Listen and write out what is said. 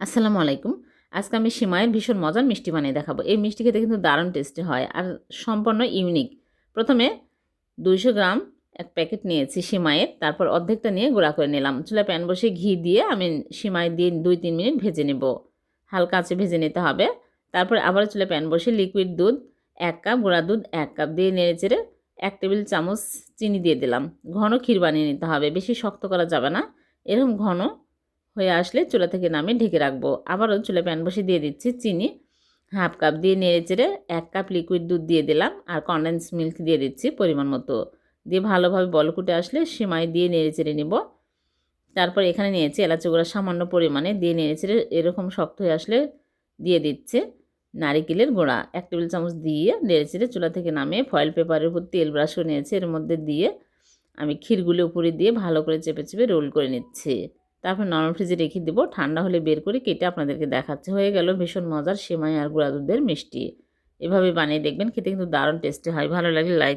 আসসালামু আলাইকুম। আজকে আমি সিমাইয়ের ভীষণ মজার মিষ্টি বানিয়ে দেখাবো। এই মিষ্টি খেতে কিন্তু দারুণ টেস্টি হয় আর সম্পূর্ণ ইউনিক। প্রথমে 200 গ্রাম এক প্যাকেট নিয়েছি সিমাইয়ের, তারপর অর্ধেকটা নিয়ে গুঁড়া করে নিলাম। চুলায় প্যান বসিয়ে ঘি দিয়ে আমি সিমাই দিয়ে 2-3 মিনিট ভেজে নেব। হালকা আঁচে ভেজে নিতে হবে। তারপর আবার চুলায় প্যান বসিয়ে লিকুইড দুধ 1 কাপ, গুঁড়া দুধ 1 কাপ দিয়ে নেড়েচেড়ে 1 টেবিল চামচ চিনি দিয়ে দিলাম। ঘন ক্ষীর বানিয়ে নিতে হবে, বেশি শক্ত করা যাবে না। এরকম ঘন হয়ে আসলে চুলা থেকে নামিয়ে ঢেকে রাখবো। আবারও চুলায় প্যান বসিয়ে দিয়ে দিচ্ছি চিনি 1/2 কাপ দিয়ে নেড়েচেড়ে 1 কাপ লিকুইড দুধ দিয়ে দিলাম আর কনডেন্স মিল্ক দিয়ে দিচ্ছি পরিমাণ মতো। দিয়ে ভালোভাবে বলকুটে আসলে সিমাই দিয়ে নেড়েচেড়ে নিব। তারপর এখানে নিয়েছি এলাচি গুঁড়া সামান্য পরিমাণে দিয়ে নেড়েচেড়ে এরকম শক্ত হয়ে আসলে দিয়ে দিচ্ছে নারিকেলের গুঁড়া 1 টেবিল চামচ দিয়ে নেড়েচেড়ে চুলা থেকে নামিয়ে ফয়েল পেপারের উপর তেল ব্রাশ করে নিয়েছি। এর মধ্যে দিয়ে আমি ক্ষীরগুলো উপরে দিয়ে ভালো করে চেপে চেপে রোল করে নিচ্ছি। তারপর নরম ফ্রিজে রেখে দেবো, ঠান্ডা হলে বের করে কেটে আপনাদেরকে দেখাচ্ছে। হয়ে গেল ভীষণ মজার সেমাই আর গুঁড়া দুধের মিষ্টি। এভাবে বানিয়ে দেখবেন, খেতে কিন্তু দারুণ টেস্টি হয়। ভালো লাগলে লাইক